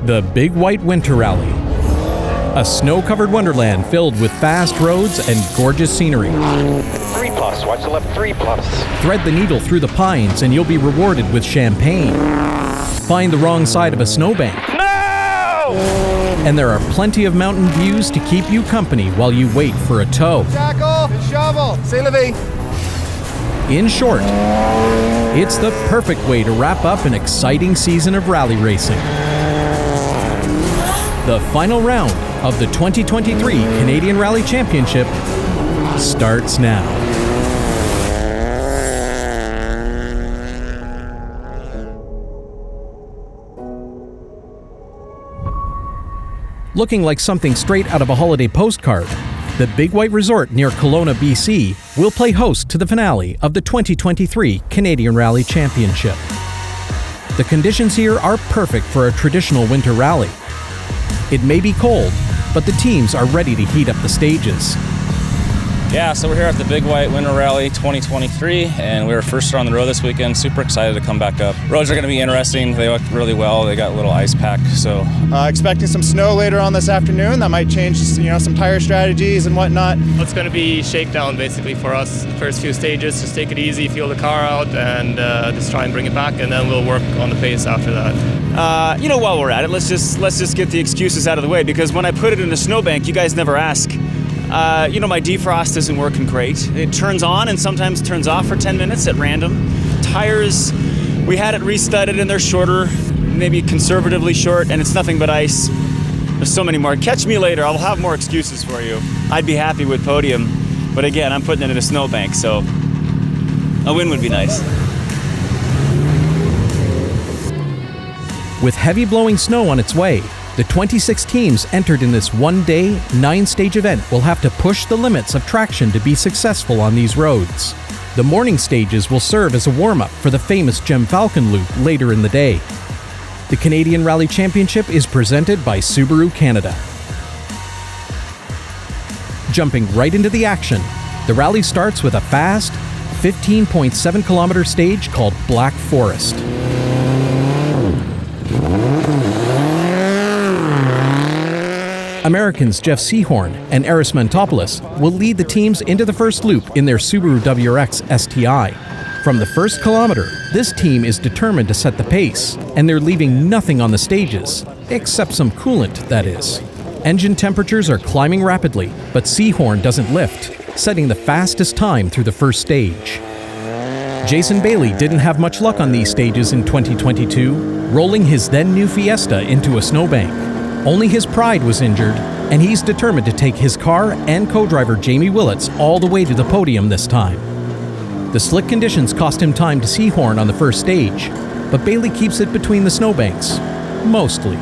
The Big White Winter Rally. A snow-covered wonderland filled with fast roads and gorgeous scenery. 3+, watch the left, 3+. Thread the needle through the pines and you'll be rewarded with champagne. Find the wrong side of a snowbank. No! And there are plenty of mountain views to keep you company while you wait for a tow. Tackle and shovel. C'est la vie. In short, it's the perfect way to wrap up an exciting season of rally racing. The final round of the 2023 Canadian Rally Championship starts now. Looking like something straight out of a holiday postcard, the Big White Resort near Kelowna, BC will play host to the finale of the 2023 Canadian Rally Championship. The conditions here are perfect for a traditional winter rally. It may be cold, but the teams are ready to heat up the stages. Yeah, so we're here at the Big White Winter Rally 2023, and we were first on the road this weekend. Super excited to come back up. Roads are going to be interesting. They look really well. They got a little ice pack, so. Expecting some snow later on this afternoon. That might change, some tire strategies and whatnot. It's going to be shakedown basically for us. The first few stages, just take it easy, feel the car out, and just try and bring it back, and then we'll work on the pace after that. While we're at it, let's just get the excuses out of the way, because when I put it in a snowbank, you guys never ask. My defrost isn't working great. It turns on and sometimes turns off for 10 minutes at random. Tires, we had it restudded and they're shorter, maybe conservatively short, and it's nothing but ice. There's so many more. Catch me later, I'll have more excuses for you. I'd be happy with podium, but again, I'm putting it in a snowbank, so a win would be nice. With heavy blowing snow on its way, the 26 teams entered in this one-day, 9-stage event will have to push the limits of traction to be successful on these roads. The morning stages will serve as a warm-up for the famous Falcon loop later in the day. The Canadian Rally Championship is presented by Subaru Canada. Jumping right into the action, the rally starts with a fast, 15.7-kilometer stage called Black Forest. Americans Jeff Seahorn and Aris Mentopoulos will lead the teams into the first loop in their Subaru WRX STI. From the first kilometer, this team is determined to set the pace, and they're leaving nothing on the stages, except some coolant, that is. Engine temperatures are climbing rapidly, but Seahorn doesn't lift, setting the fastest time through the first stage. Jason Bailey didn't have much luck on these stages in 2022, rolling his then-new Fiesta into a snowbank. Only his pride was injured, and he's determined to take his car and co-driver Jamie Willits all the way to the podium this time. The slick conditions cost him time to Seahorn on the first stage, but Bailey keeps it between the snowbanks, mostly.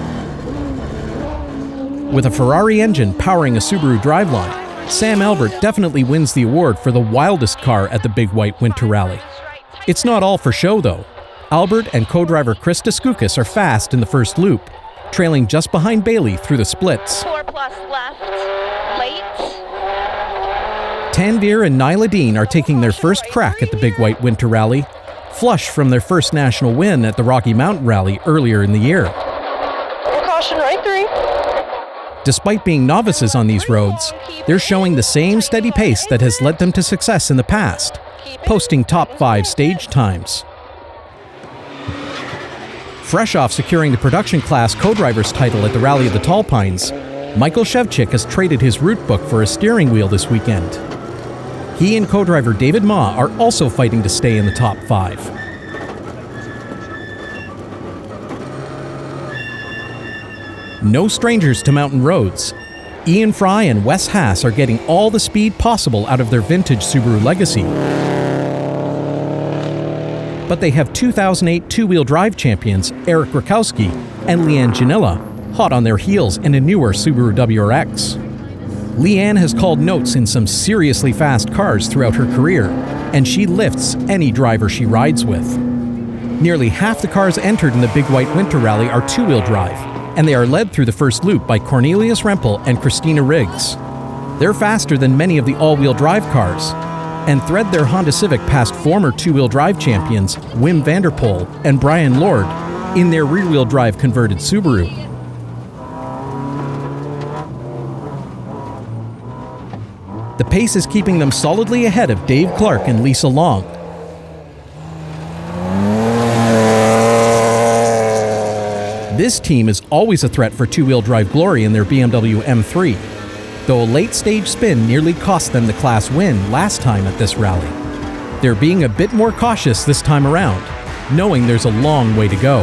With a Ferrari engine powering a Subaru driveline, Sam Albert definitely wins the award for the wildest car at the Big White Winter Rally. It's not all for show, though. Albert and co-driver Chris Deskoukas are fast in the first loop, trailing just behind Bailey through the splits. 4+ left, late. Tanvir and Nyla Dean are taking their first crack at the Big White Winter Rally, flush from their first national win at the Rocky Mountain Rally earlier in the year. Caution right 3. Despite being novices on these roads, they're showing the same steady pace that has led them to success in the past, posting top 5 stage times. Fresh off securing the production class co-driver's title at the Rally of the Tall Pines, Michael Shevchik has traded his route book for a steering wheel this weekend. He and co-driver David Ma are also fighting to stay in the top 5. No strangers to mountain roads, Ian Fry and Wes Haas are getting all the speed possible out of their vintage Subaru Legacy. But they have 2008 two-wheel drive champions Eric Rakowski and Leanne Janilla hot on their heels in a newer Subaru WRX. Leanne has called notes in some seriously fast cars throughout her career, and she lifts any driver she rides with. Nearly half the cars entered in the Big White Winter Rally are two-wheel drive, and they are led through the first loop by Cornelius Rempel and Christina Riggs. They're faster than many of the all-wheel drive cars, and thread their Honda Civic past former two-wheel drive champions Wim Vanderpoel and Brian Lord in their rear-wheel drive converted Subaru. The pace is keeping them solidly ahead of Dave Clark and Lisa Long. This team is always a threat for two-wheel drive glory in their BMW M3, though a late-stage spin nearly cost them the class win last time at this rally. They're being a bit more cautious this time around, knowing there's a long way to go.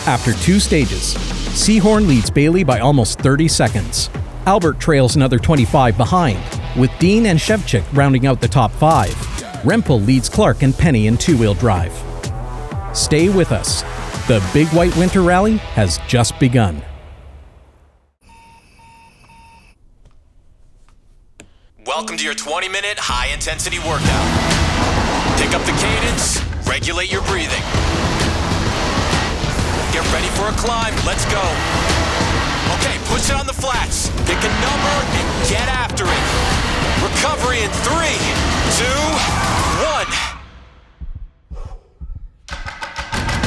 After 2 stages, Seahorn leads Bailey by almost 30 seconds. Albert trails another 25 behind, with Dean and Shevchik rounding out the top 5. Rempel leads Clark and Penny in two-wheel drive. Stay with us. The Big White Winter Rally has just begun. Welcome to your 20-minute high-intensity workout. Pick up the cadence, regulate your breathing. Get ready for a climb, let's go. Okay, push it on the flats. Pick a number and get after it. Recovery in 3, 2,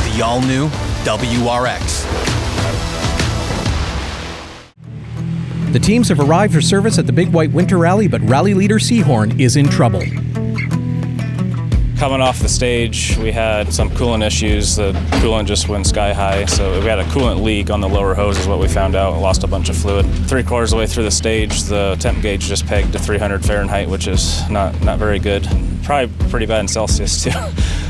1. The all-new WRX. The teams have arrived for service at the Big White Winter Rally, but rally leader Seahorn is in trouble. Coming off the stage, we had some coolant issues. The coolant just went sky high, so we had a coolant leak on the lower hose is what we found out. We lost a bunch of fluid. 3/4 of the way through the stage, the temp gauge just pegged to 300 Fahrenheit, which is not very good. Probably pretty bad in Celsius too.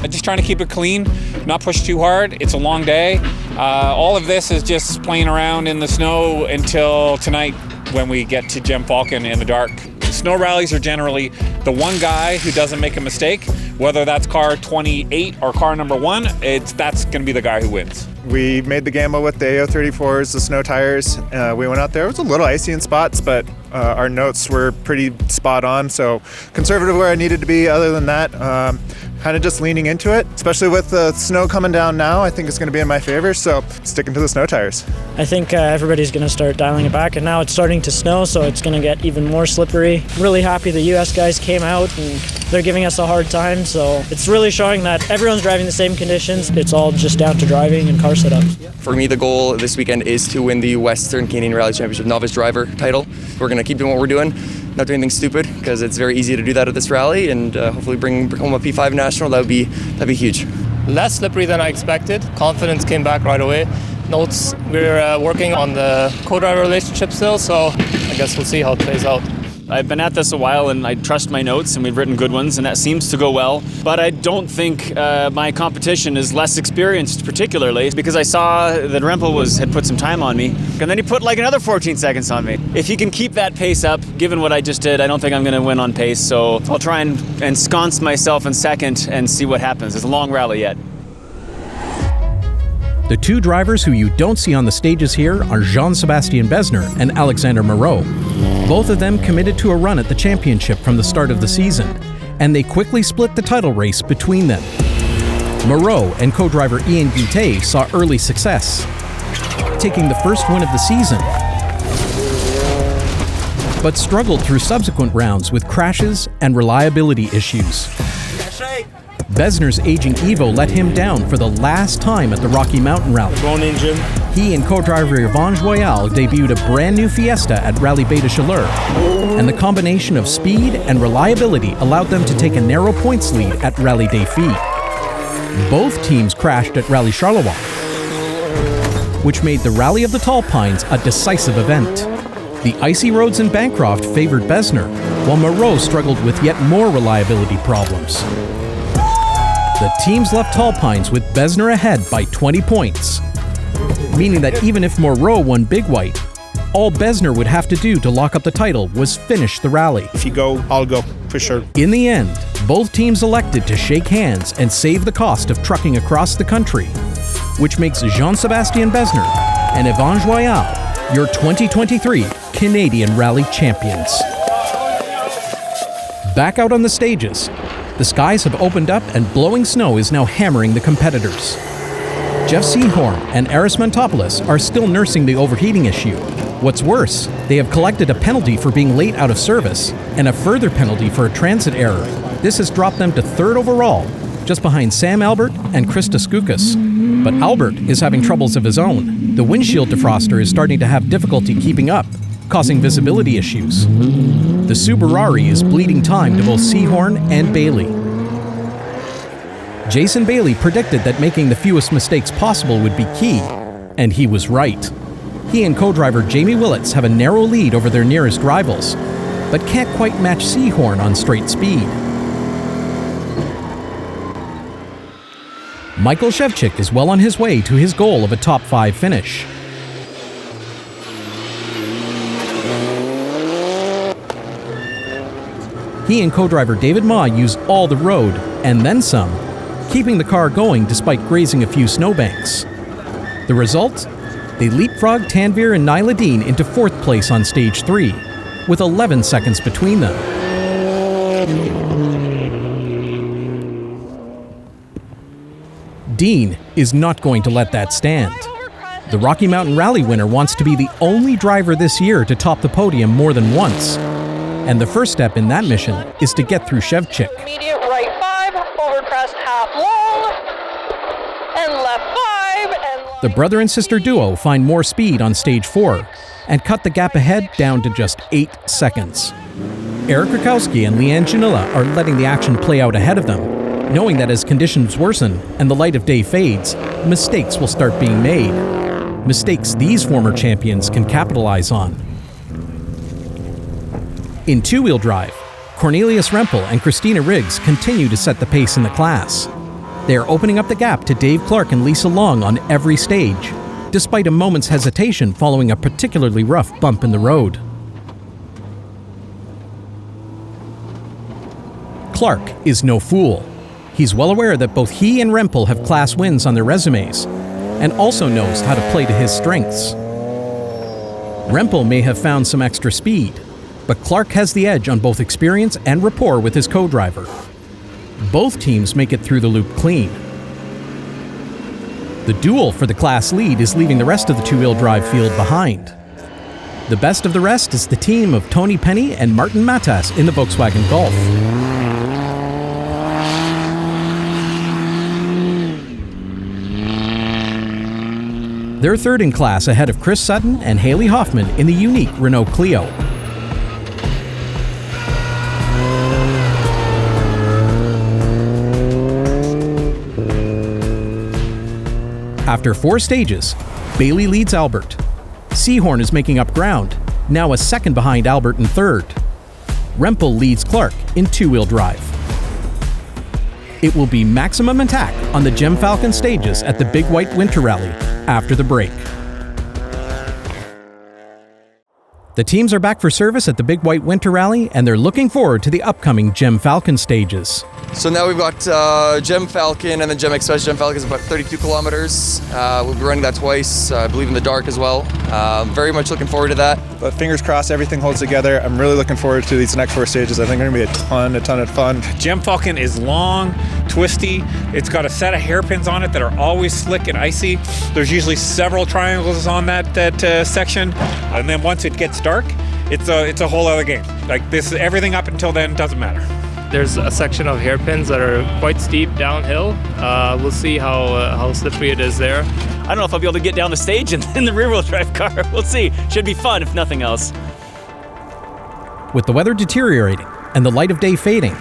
Just trying to keep it clean, not push too hard. It's a long day. All of this is just playing around in the snow until tonight when we get to Gem Falcon in the dark. Snow rallies are generally the one guy who doesn't make a mistake, whether that's car 28 or car number 1, that's going to be the guy who wins. We made the gamble with the AO34s, the snow tires. We went out there. It was a little icy in spots, but our notes were pretty spot on. So conservative where I needed to be. Other than that, kind of just leaning into it, especially with the snow coming down now. I think it's going to be in my favor, so sticking to the snow tires. I think everybody's going to start dialing it back, and now it's starting to snow, so it's going to get even more slippery. Really happy the US guys came out, and they're giving us a hard time, so it's really showing that everyone's driving the same conditions. It's all just down to driving and car setup. For me, the goal this weekend is to win the Western Canadian Rally Championship Novice Driver title. We're going to keep doing what we're doing, not do anything stupid, because it's very easy to do that at this rally, and hopefully bring home a P5 National. That'd be huge. Less slippery than I expected. Confidence came back right away. Notes, we're working on the co-driver relationship still, so I guess we'll see how it plays out. I've been at this a while and I trust my notes and we've written good ones and that seems to go well. But I don't think my competition is less experienced particularly because I saw that Rempel had put some time on me and then he put like another 14 seconds on me. If he can keep that pace up, given what I just did, I don't think I'm going to win on pace. So I'll try and ensconce myself in second and see what happens. It's a long rally yet. The two drivers who you don't see on the stages here are Jean-Sébastien Besner and Alexander Moreau. Both of them committed to a run at the championship from the start of the season, and they quickly split the title race between them. Moreau and co-driver Ian Guité saw early success, taking the first win of the season, but struggled through subsequent rounds with crashes and reliability issues. Besner's aging Evo let him down for the last time at the Rocky Mountain Rally. Going in, Jim. He and co-driver Yvonne Joyal debuted a brand new Fiesta at Rally Bay de Chaleur, and the combination of speed and reliability allowed them to take a narrow points lead at Rally des Filles. Both teams crashed at Rally Charleroi, which made the Rally of the Tall Pines a decisive event. The icy roads in Bancroft favored Besner, while Moreau struggled with yet more reliability problems. The teams left Tall Pines with Besner ahead by 20 points, meaning that even if Moreau won Big White, all Besner would have to do to lock up the title was finish the rally. If you go, I'll go, for sure. In the end, both teams elected to shake hands and save the cost of trucking across the country, which makes Jean-Sébastien Besner and Yvonne Joyal your 2023 Canadian Rally champions. Back out on the stages, the skies have opened up and blowing snow is now hammering the competitors. Jeff Seahorn and Aris Mentopoulos are still nursing the overheating issue. What's worse, they have collected a penalty for being late out of service and a further penalty for a transit error. This has dropped them to third overall, just behind Sam Albert and Krista Skoukas. But Albert is having troubles of his own. The windshield defroster is starting to have difficulty keeping up, causing visibility issues. The Subaru is bleeding time to both Seahorn and Bailey. Jason Bailey predicted that making the fewest mistakes possible would be key, and he was right. He and co-driver Jamie Willits have a narrow lead over their nearest rivals, but can't quite match Seahorn on straight speed. Michael Shevchik is well on his way to his goal of a top 5 finish. He and co-driver David Ma use all the road, and then some, keeping the car going despite grazing a few snowbanks. The result? They leapfrog Tanvir and Nyla Dean into 4th place on stage 3, with 11 seconds between them. Dean is not going to let that stand. The Rocky Mountain Rally winner wants to be the only driver this year to top the podium more than once. And the first step in that mission is to get through Shevchik. Immediate right 5, over crest half long, and left 5, and The brother and sister duo find more speed on stage 4 and cut the gap ahead down to just 8 seconds. Eric Rakowski and Leanne Janilla are letting the action play out ahead of them, knowing that as conditions worsen and the light of day fades, mistakes will start being made. Mistakes these former champions can capitalize on. In two-wheel drive, Cornelius Rempel and Christina Riggs continue to set the pace in the class. They are opening up the gap to Dave Clark and Lisa Long on every stage, despite a moment's hesitation following a particularly rough bump in the road. Clark is no fool. He's well aware that both he and Rempel have class wins on their resumes, and also knows how to play to his strengths. Rempel may have found some extra speed, but Clark has the edge on both experience and rapport with his co-driver. Both teams make it through the loop clean. The duel for the class lead is leaving the rest of the two-wheel drive field behind. The best of the rest is the team of Tony Penny and Martin Matas in the Volkswagen Golf. They're third in class ahead of Chris Sutton and Haley Hoffman in the unique Renault Clio. After 4 stages, Bailey leads Albert. Seahorn is making up ground, now a second behind Albert in third. Rempel leads Clark in two-wheel drive. It will be maximum attack on the Gem Falcon stages at the Big White Winter Rally after the break. The teams are back for service at the Big White Winter Rally, and they're looking forward to the upcoming Gem Falcon stages. So now we've got Gem Falcon and then Gem Express. Gem Falcon is about 32 kilometers. We'll be running that twice, I believe in the dark as well. Very much looking forward to that. But fingers crossed, everything holds together. I'm really looking forward to these next 4 stages. I think they're going to be a ton of fun. Gem Falcon is long, twisty. It's got a set of hairpins on it that are always slick and icy. There's usually several triangles on that section. And then once it gets dark, it's a whole other game. Like this, everything up until then doesn't matter. There's a section of hairpins that are quite steep downhill. We'll see how slippery it is there. I don't know if I'll be able to get down the stage in the rear-wheel drive car. We'll see. Should be fun, if nothing else. With the weather deteriorating and the light of day fading,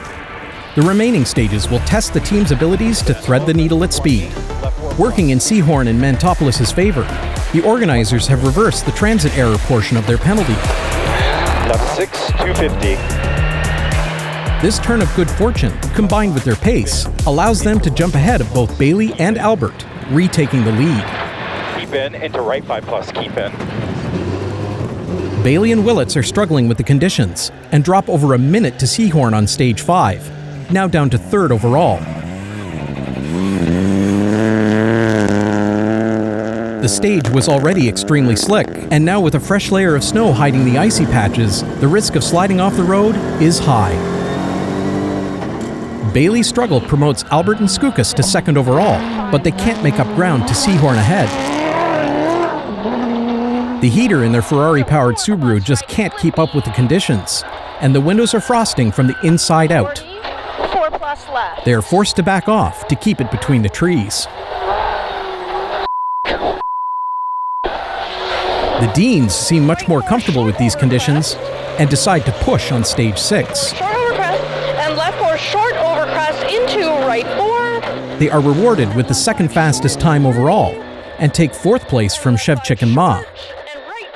the remaining stages will test the team's abilities to thread the needle at speed. Working in Seahorn and Mantopoulos' favor, the organizers have reversed the transit error portion of their penalty. Left 6, 250. This turn of good fortune, combined with their pace, allows them to jump ahead of both Bailey and Albert, retaking the lead. Keep in, into right 5 plus, keep in. Bailey and Willits are struggling with the conditions and drop over a minute to Seahorn on stage 5, now down to third overall. The stage was already extremely slick, and now with a fresh layer of snow hiding the icy patches, the risk of sliding off the road is high. Bailey's struggle promotes Albert and Skoukas to second overall, but they can't make up ground to Seahorn ahead. The heater in their Ferrari-powered Subaru just can't keep up with the conditions, and the windows are frosting from the inside out. 4 plus left. They are forced to back off to keep it between the trees. The Deans seem much more comfortable with these conditions and decide to push on stage 6. Short overcrest and left 4 short overcrest into right 4. They are rewarded with the second fastest time overall and take 4th place from Shevchik and Ma.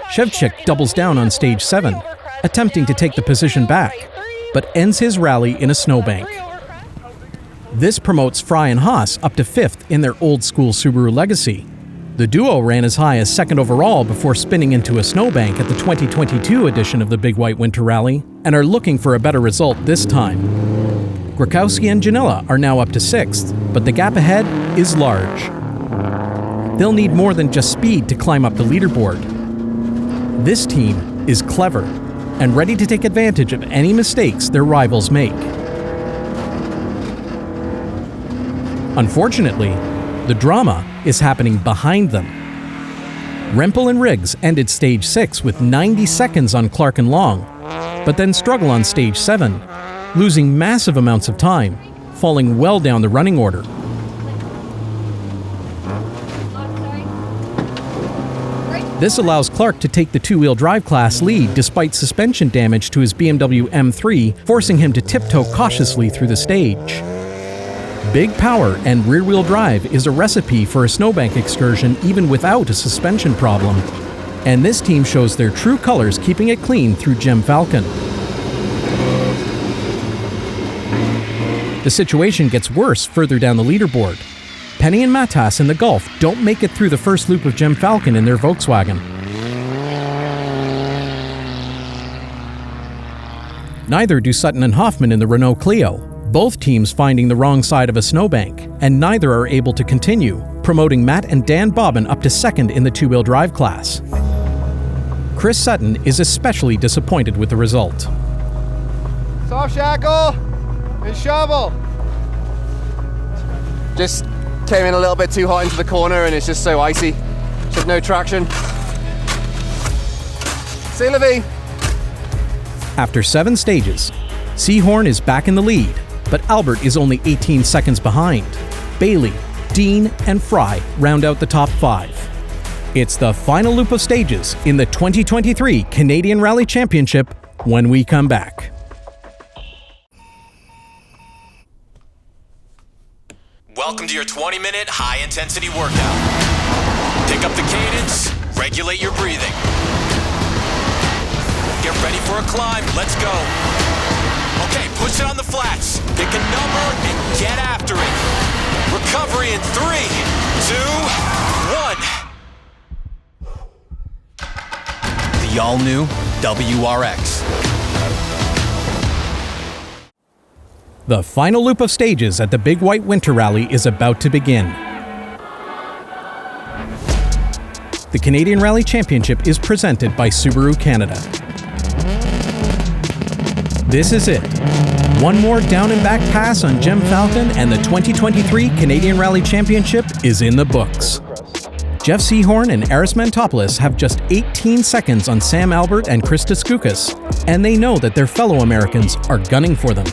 Shevchik doubles down on stage 7, attempting to take the position back, but ends his rally in a snowbank. This promotes Fry and Haas up to 5th in their old-school Subaru legacy. The duo ran as high as 2nd overall before spinning into a snowbank at the 2022 edition of the Big White Winter Rally and are looking for a better result this time. Grakowski and Janela are now up to 6th, but the gap ahead is large. They'll need more than just speed to climb up the leaderboard. This team is clever and ready to take advantage of any mistakes their rivals make. Unfortunately, the drama is happening behind them. Rempel and Riggs ended stage 6 with 90 seconds on Clark and Long, but then struggle on stage 7, losing massive amounts of time, falling well down the running order. This allows Clark to take the two-wheel drive class lead despite suspension damage to his BMW M3, forcing him to tiptoe cautiously through the stage. Big power and rear-wheel drive is a recipe for a snowbank excursion even without a suspension problem. And this team shows their true colors, keeping it clean through Gem Falcon. The situation gets worse further down the leaderboard. Penny and Matas in the Gulf don't make it through the first loop of Gem Falcon in their Volkswagen. Neither do Sutton and Hoffman in the Renault Clio, both teams finding the wrong side of a snowbank, and neither are able to continue, promoting Matt and Dan Bobbin up to 2nd in the two-wheel drive class. Chris Sutton is especially disappointed with the result. Soft shackle and shovel. Just came in a little bit too hot into the corner and it's just so icy. Just had no traction. See, Levy. After 7 stages, Seahorn is back in the lead, but Albert is only 18 seconds behind. Bailey, Dean, and Fry round out the top 5. It's the final loop of stages in the 2023 Canadian Rally Championship when we come back. Welcome to your 20-minute high-intensity workout. Pick up the cadence, regulate your breathing. Get ready for a climb, let's go. Okay, push it on the flats. Pick a number and get after it. Recovery in 3, 2, 1. The all-new WRX. The final loop of stages at the Big White Winter Rally is about to begin. The Canadian Rally Championship is presented by Subaru Canada. This is it. One more down and back pass on Gem Falcon and the 2023 Canadian Rally Championship is in the books. Jeff Seahorn and Aris Mentopoulos have just 18 seconds on Sam Albert and Krista Skoukas, and they know that their fellow Americans are gunning for them.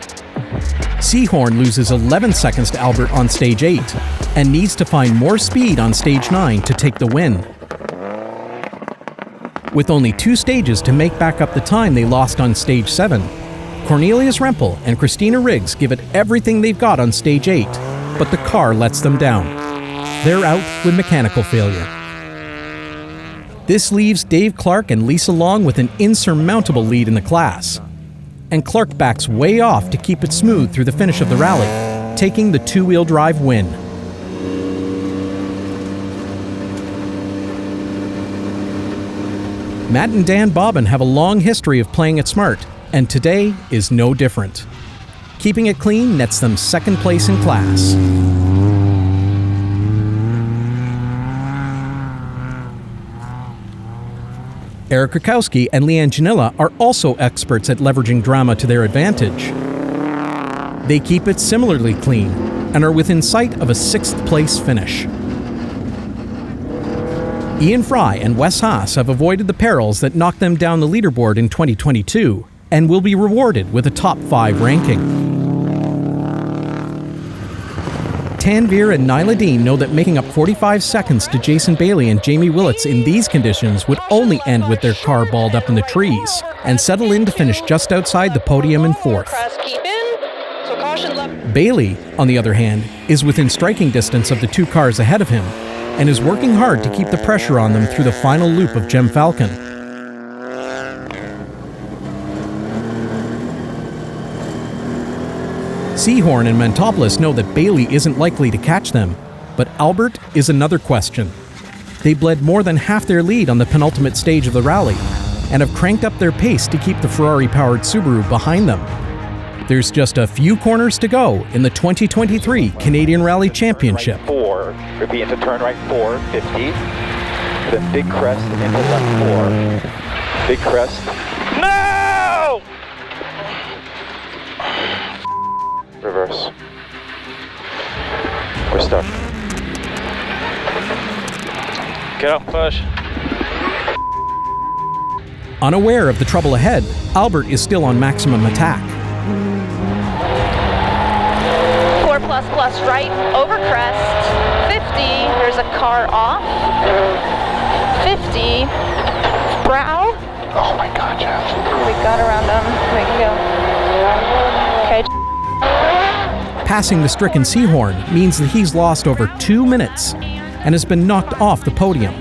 Seahorn loses 11 seconds to Albert on stage 8 and needs to find more speed on stage 9 to take the win. With only 2 stages to make back up the time they lost on stage 7, Cornelius Rempel and Christina Riggs give it everything they've got on stage 8, but the car lets them down. They're out with mechanical failure. This leaves Dave Clark and Lisa Long with an insurmountable lead in the class. And Clark backs way off to keep it smooth through the finish of the rally, taking the two-wheel drive win. Matt and Dan Bobbin have a long history of playing it smart, and today is no different. Keeping it clean nets them 2nd place in class. Eric Krakowski and Leanne Janilla are also experts at leveraging drama to their advantage. They keep it similarly clean and are within sight of a 6th place finish. Ian Fry and Wes Haas have avoided the perils that knocked them down the leaderboard in 2022 and will be rewarded with a top 5 ranking. Tanvir and Nyla Dean know that making up 45 seconds to Jason Bailey and Jamie Willits in these conditions would only end with their car balled up in the trees, and settle in to finish just outside the podium in fourth. Crest, keep in. So caution left. Bailey, on the other hand, is within striking distance of the 2 cars ahead of him, and is working hard to keep the pressure on them through the final loop of Gem Falcon. Seahorn and Mentopoulos know that Bailey isn't likely to catch them, but Albert is another question. They bled more than half their lead on the penultimate stage of the rally, and have cranked up their pace to keep the Ferrari-powered Subaru behind them. There's just a few corners to go in the 2023 Canadian Rally Championship. Right 4, repeat into turn right 4, 50. Then big crest into left 4. Big crest. No! Reverse. We're stuck. Get out, push. Unaware of the trouble ahead, Albert is still on maximum attack. 4++ right, over crest, 50, there's a car off, 50, brow. Oh my God, Jeff. We got around them, we can go. Okay. Passing the stricken Seahorn means that he's lost over 2 minutes and has been knocked off the podium.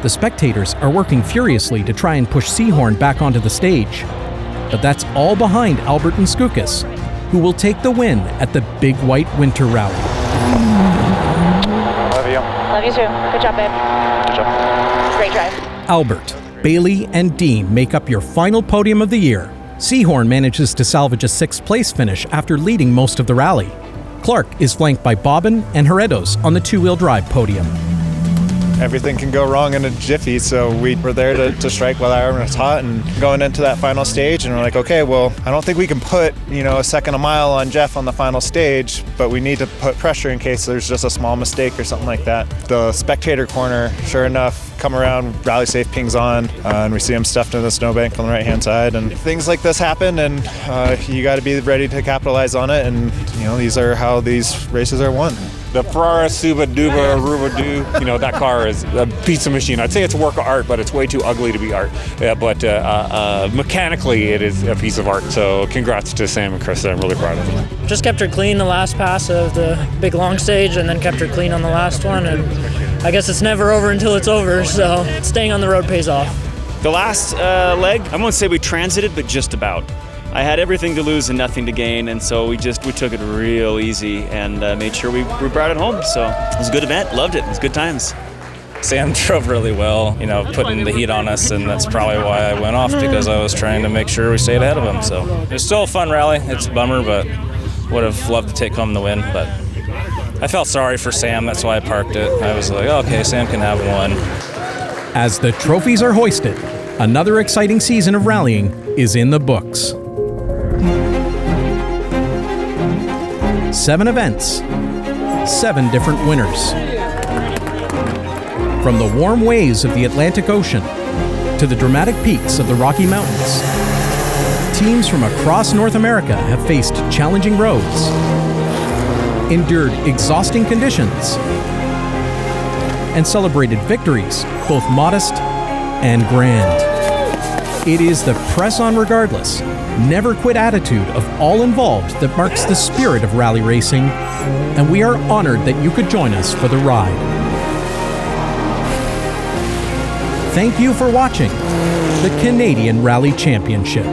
The spectators are working furiously to try and push Seahorn back onto the stage, but that's all behind Albert and Skoukis, who will take the win at the Big White Winter Rally. Love you. Love you too. Good job, babe. Good job. Great drive. Albert, Bailey, and Dean make up your final podium of the year. Seahorn manages to salvage a 6th place finish after leading most of the rally. Clark is flanked by Bobbin and Heredos on the 2-wheel drive podium. Everything can go wrong in a jiffy, so we were there to strike while iron was hot, and going into that final stage, and we're like, okay, well, I don't think we can put, a second a mile on Jeff on the final stage, but we need to put pressure in case there's just a small mistake or something like that. The spectator corner, sure enough, come around, rally safe pings on, and we see him stuffed in the snowbank on the right-hand side, and things like this happen, and you got to be ready to capitalize on it, and these are how these races are won. The Ferrari Suba Duba Aruba Do, that car is a piece of machine. I'd say it's a work of art, but it's way too ugly to be art. But mechanically, it is a piece of art. So congrats to Sam and Chris. I'm really proud of them. Just kept her clean the last pass of the big long stage, and then kept her clean on the last one. And I guess it's never over until it's over, so staying on the road pays off. The last leg, I won't say we transited, but just about. I had everything to lose and nothing to gain, and so we took it real easy and made sure we brought it home. So it was a good event, loved it, it was good times. Sam drove really well, putting the heat on us, and that's probably why I went off, because I was trying to make sure we stayed ahead of him. So it was still a fun rally. It's a bummer, but would have loved to take home the win. But I felt sorry for Sam, that's why I parked it. I was like, okay, Sam can have one. As the trophies are hoisted, another exciting season of rallying is in the books. 7 events, 7 different winners. From the warm waves of the Atlantic Ocean to the dramatic peaks of the Rocky Mountains, teams from across North America have faced challenging roads, endured exhausting conditions, and celebrated victories, both modest and grand. It is the press on regardless, never quit attitude of all involved that marks the spirit of rally racing, and we are honored that you could join us for the ride. Thank you for watching the Canadian Rally Championship.